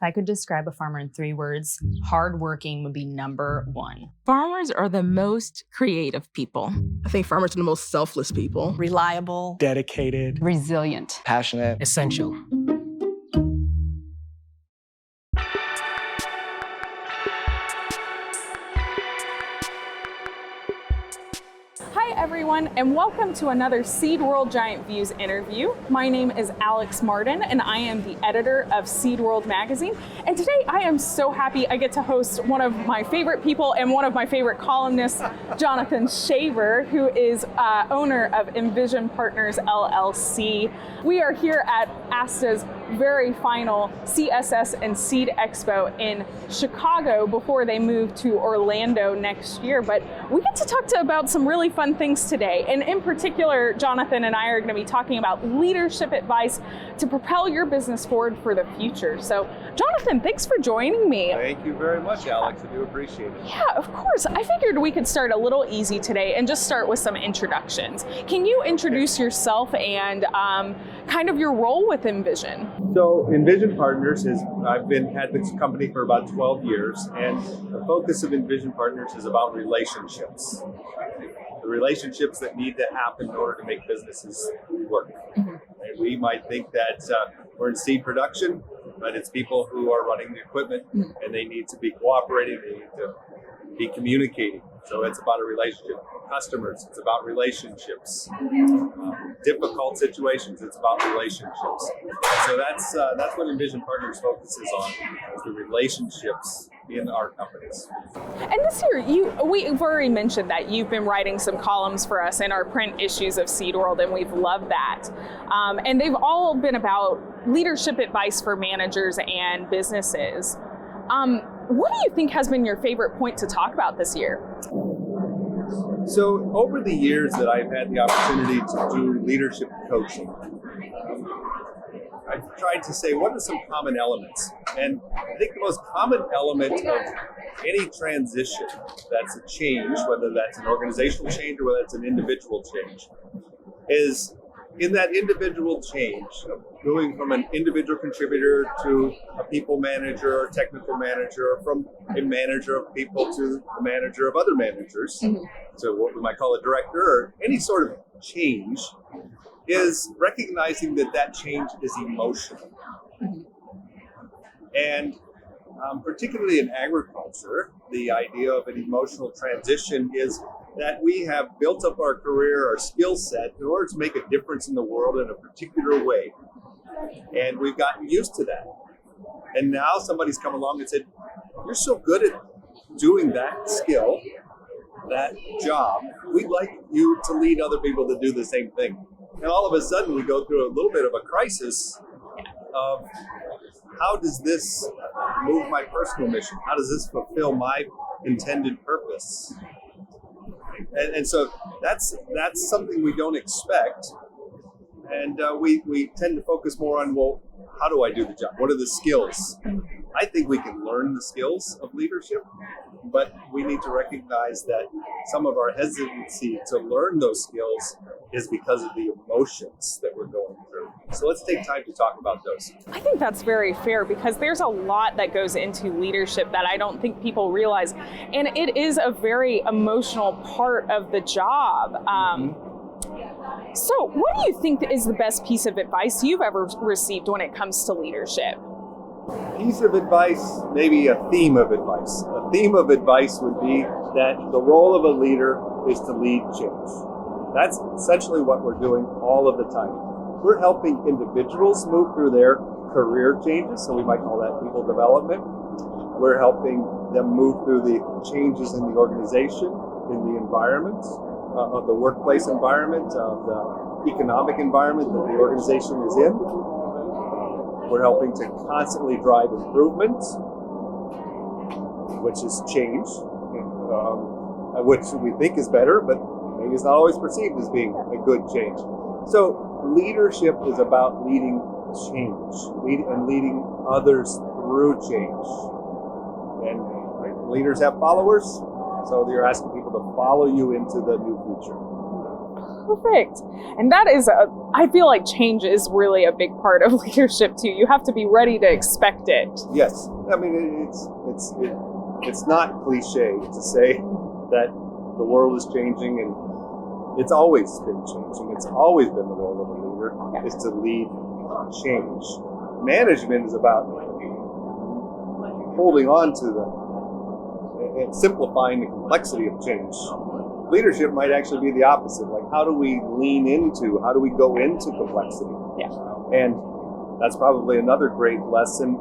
If I could describe a farmer in 3 words, hardworking would be number 1. Farmers are the most creative people. I think farmers are the most selfless people. Reliable, dedicated, resilient, passionate, essential. Hi everyone, and welcome to another Seed World Giant Views interview. My name is Alex Martin, and I am the editor of Seed World magazine. And today I am so happy I get to host one of my favorite people and one of my favorite columnists, Jonathan Shaver, who is owner of Envision Partners LLC. We are here at ASTA's very final CSS and Seed Expo in Chicago before they move to Orlando next year. But we get to talk about some really fun things today. And in particular, Jonathan and I are going to be talking about leadership advice to propel your business forward for the future. So Jonathan, thanks for joining me. Thank you very much, Alex. I do appreciate it. Yeah, of course. I figured we could start a little easy today and just start with some introductions. Can you introduce yourself and kind of your role with Envision? So Envision Partners I've had this company for about 12 years, and the focus of Envision Partners is about relationships. The relationships that need to happen in order to make businesses work. Mm-hmm. And we might think that we're in seed production, but it's people who are running the equipment, and they need to be cooperating, they need to be communicating. So it's about a relationship. Customers, it's about relationships. Difficult situations, it's about relationships. So that's what Envision Partners focuses on, is the relationships in our companies. And this year, we've already mentioned that you've been writing some columns for us in our print issues of Seed World, and we've loved that. And they've all been about leadership advice for managers and businesses. What do you think has been your favorite point to talk about this year? So over the years that I've had the opportunity to do leadership coaching, I've tried to say, what are some common elements? And I think the most common element of any transition that's a change, whether that's an organizational change or whether it's an individual change, is in that individual change, of going from an individual contributor to a people manager or technical manager, or from a manager of people to a manager of other managers, so what we might call a director, or any sort of change, is recognizing that change is emotional. And particularly in agriculture, the idea of an emotional transition is that we have built up our career, our skill set, in order to make a difference in the world in a particular way. And we've gotten used to that. And now somebody's come along and said, you're so good at doing that skill, that job, we'd like you to lead other people to do the same thing. And all of a sudden we go through a little bit of a crisis of, how does this move my personal mission? How does this fulfill my intended purpose? And so that's something we don't expect. And we tend to focus more on, well, how do I do the job? What are the skills? I think we can learn the skills of leadership, but we need to recognize that some of our hesitancy to learn those skills is because of the emotions that we're going through. So let's take time to talk about those. I think that's very fair, because there's a lot that goes into leadership that I don't think people realize. And it is a very emotional part of the job. So what do you think is the best piece of advice you've ever received when it comes to leadership? Piece of advice, maybe a theme of advice. A theme of advice would be that the role of a leader is to lead change. That's essentially what we're doing all of the time. We're helping individuals move through their career changes, so we might call that people development. We're helping them move through the changes in the organization, in the environment, of the workplace environment, of the economic environment that the organization is in. We're helping to constantly drive improvement, which is change, which we think is better, but maybe it's not always perceived as being a good change. So leadership is about leading change, and leading others through change. And leaders have followers, so you're asking people to follow you into the new future. Perfect. And that is, I feel like change is really a big part of leadership too. You have to be ready to expect it. Yes, I mean it's not cliche to say that the world is changing, and it's always been changing. It's always been the role of a leader is to lead change. Management is about holding on to and simplifying the complexity of change. Leadership might actually be the opposite. Like, how do we lean into, how do we go into complexity? Yeah. And that's probably another great lesson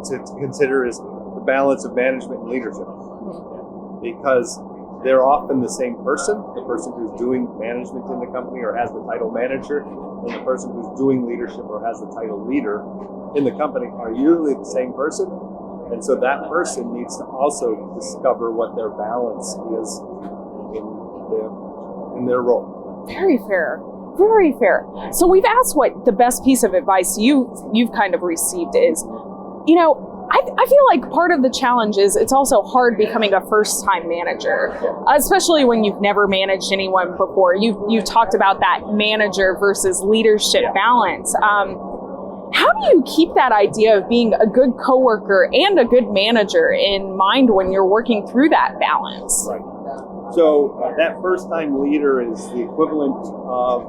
to consider is the balance of management and leadership. Because they're often the same person, the person who's doing management in the company or has the title manager, and the person who's doing leadership or has the title leader in the company are usually the same person. And so that person needs to also discover what their balance is in their role. Very fair. Very fair. So we've asked what the best piece of advice you've kind of received is. You know, I feel like part of the challenge is it's also hard becoming a first-time manager, especially when you've never managed anyone before. You've talked about that manager versus leadership balance. How do you keep that idea of being a good coworker and a good manager in mind when you're working through that balance? Right. So that first-time leader is the equivalent of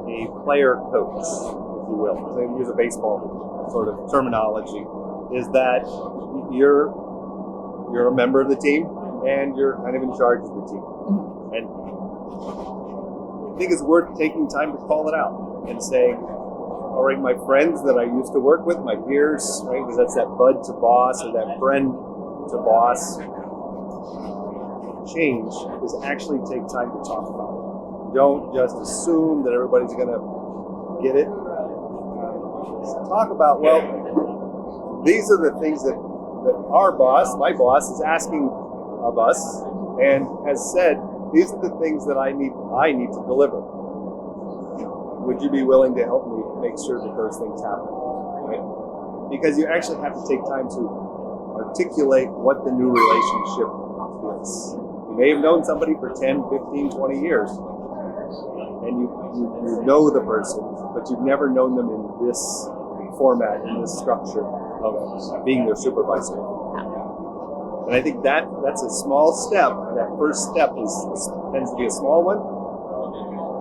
a player coach, if you will. So use a baseball sort of terminology. Is that you're a member of the team and you're kind of in charge of the team. And I think it's worth taking time to call it out and saying, all right, my friends that I used to work with, my peers, right, because that's that bud to boss or that friend to boss. Change is actually take time to talk about it. Don't just assume that everybody's going to get it. Talk about, well, these are the things that our boss, my boss, is asking of us and has said, these are the things that I need to deliver. Would you be willing to help me make sure that those things happen? Right? Because you actually have to take time to articulate what the new relationship is. You may have known somebody for 10, 15, 20 years, and you know the person, but you've never known them in this format, in this structure of being their supervisor. And I think that's a small step. That first step tends to be a small one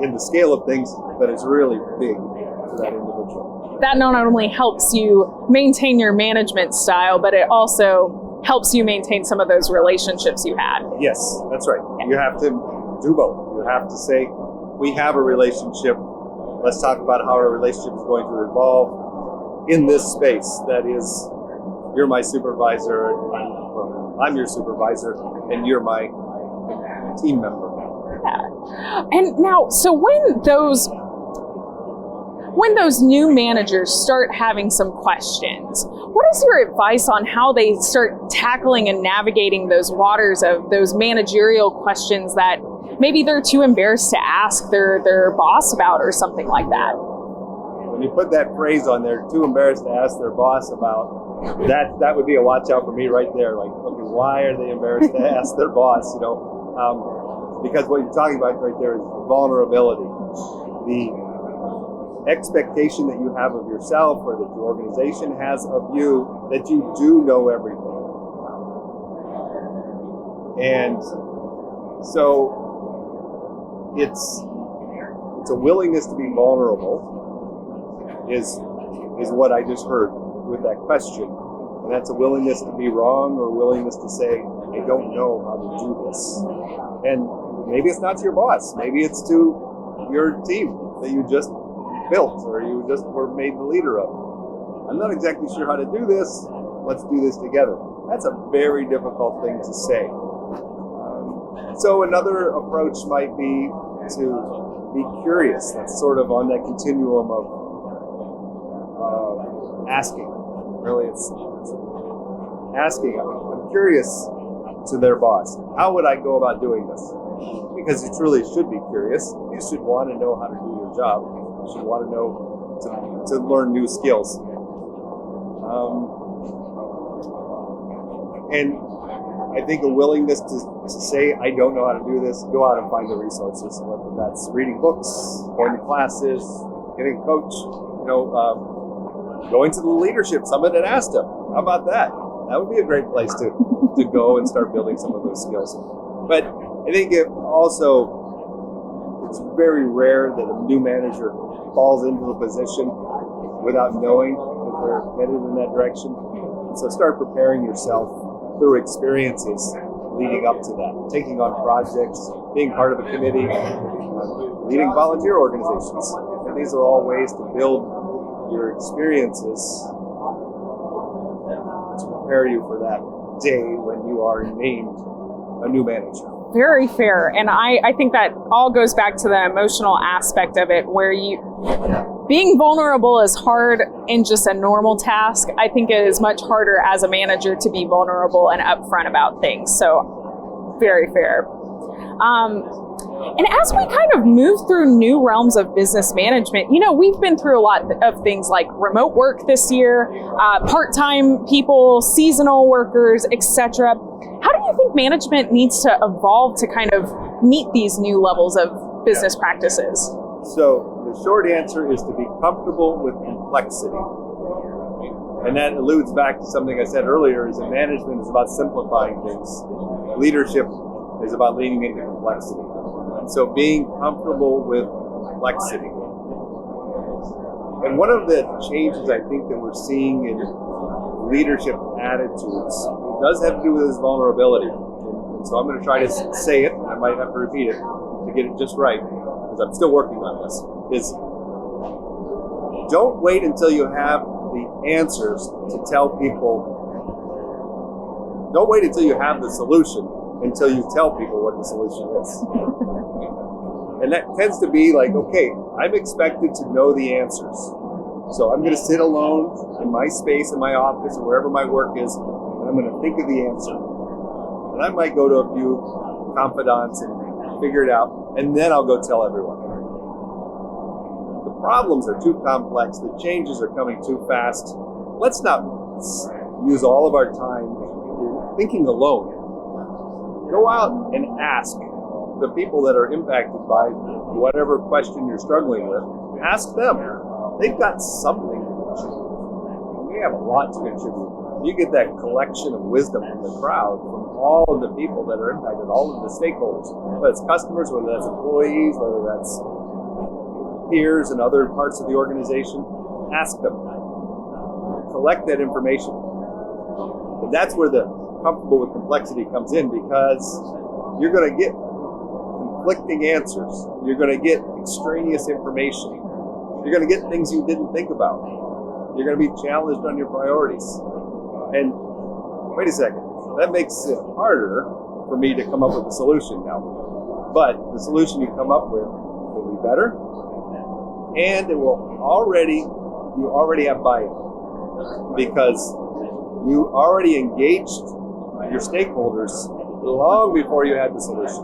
in the scale of things, but it's really big for that individual. That not only helps you maintain your management style, but it also helps you maintain some of those relationships you had. Yes, that's right. Yeah. You have to do both. You have to say, we have a relationship. Let's talk about how our relationship is going to evolve in this space. That is, you're my supervisor, I'm your supervisor, and you're my team member. Yeah. And now, so when those new managers start having some questions, what is your advice on how they start tackling and navigating those waters of those managerial questions that maybe they're too embarrassed to ask their boss about or something like that? When you put that phrase on there, too embarrassed to ask their boss about, that would be a watch out for me right there. Like, okay, why are they embarrassed to ask their boss? Because what you're talking about right there is vulnerability. The expectation that you have of yourself or that your organization has of you, that you do know everything. And so it's a willingness to be vulnerable is what I just heard with that question. And that's a willingness to be wrong or willingness to say, I don't know how to do this. And maybe it's not to your boss. Maybe it's to your team that you just built or you just were made the leader of. I'm not exactly sure how to do this. Let's do this together. That's a very difficult thing to say. So another approach might be to be curious. That's sort of on that continuum of asking. Really, it's asking. I'm curious to their boss. How would I go about doing this? Because you truly should be curious. You should want to know how to do your job. You should want to know to learn new skills. And I think a willingness to say, I don't know how to do this, go out and find the resources, whether that's reading books, going to classes, getting a coach, going to the leadership summit at ASTA. How about that? That would be a great place to go and start building some of those skills. But I think it's very rare that a new manager falls into the position without knowing that they're headed in that direction. So start preparing yourself through experiences leading up to that, taking on projects, being part of a committee, leading volunteer organizations. And these are all ways to build your experiences to prepare you for that day when you are named a new manager. Very fair. And I think that all goes back to the emotional aspect of it, where being vulnerable is hard in just a normal task. I think it is much harder as a manager to be vulnerable and upfront about things. So very fair. And as we kind of move through new realms of business management, we've been through a lot of things like remote work this year, part-time people, seasonal workers, etc. How do you think management needs to evolve to kind of meet these new levels of business practices? So the short answer is to be comfortable with complexity. And that alludes back to something I said earlier, is that management is about simplifying things. Leadership is about leaning into complexity. And so being comfortable with complexity. And one of the changes I think that we're seeing in leadership attitudes does have to do with this vulnerability. And so I'm going to try to say it, and I might have to repeat it to get it just right, because I'm still working on this, is don't wait until you have the answers to tell people. Don't wait until you have the solution until you tell people what the solution is. And that tends to be like, okay, I'm expected to know the answers. So I'm going to sit alone in my space, in my office, or wherever my work is, and I'm going to think of the answer. And I might go to a few confidants and figure it out, and then I'll go tell everyone. The problems are too complex. The changes are coming too fast. Let's not use all of our time thinking alone. Go out and ask the people that are impacted by whatever question you're struggling with. Ask them. They've got something to contribute. We have a lot to contribute. You get that collection of wisdom from the crowd, from all of the people that are impacted, all of the stakeholders, whether it's customers, whether that's employees, whether that's peers and other parts of the organization. Ask them. Collect that information. But that's where the comfortable with complexity comes in, because you're going to get conflicting answers. You're going to get extraneous information. You're going to get things you didn't think about. You're going to be challenged on your priorities. And wait a second, that makes it harder for me to come up with a solution now. But the solution you come up with will be better, and it will you already have buy-in, because you already engaged your stakeholders long before you had the solution.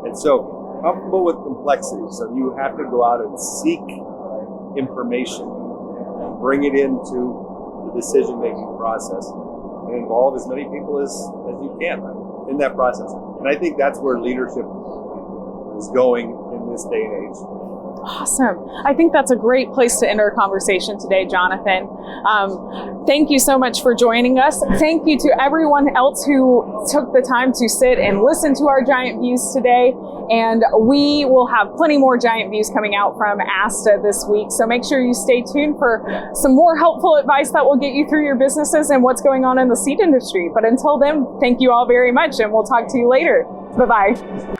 And so, comfortable with complexity. So you have to go out and seek information, bring it into the decision-making process, and involve as many people as you can in that process. And I think that's where leadership is going in this day and age. Awesome. I think that's a great place to end our conversation today, Jonathan. Thank you so much for joining us. Thank you to everyone else who took the time to sit and listen to our Giant Views today. And we will have plenty more Giant Views coming out from ASTA this week. So make sure you stay tuned for some more helpful advice that will get you through your businesses and what's going on in the seed industry. But until then, thank you all very much, and we'll talk to you later. Bye-bye.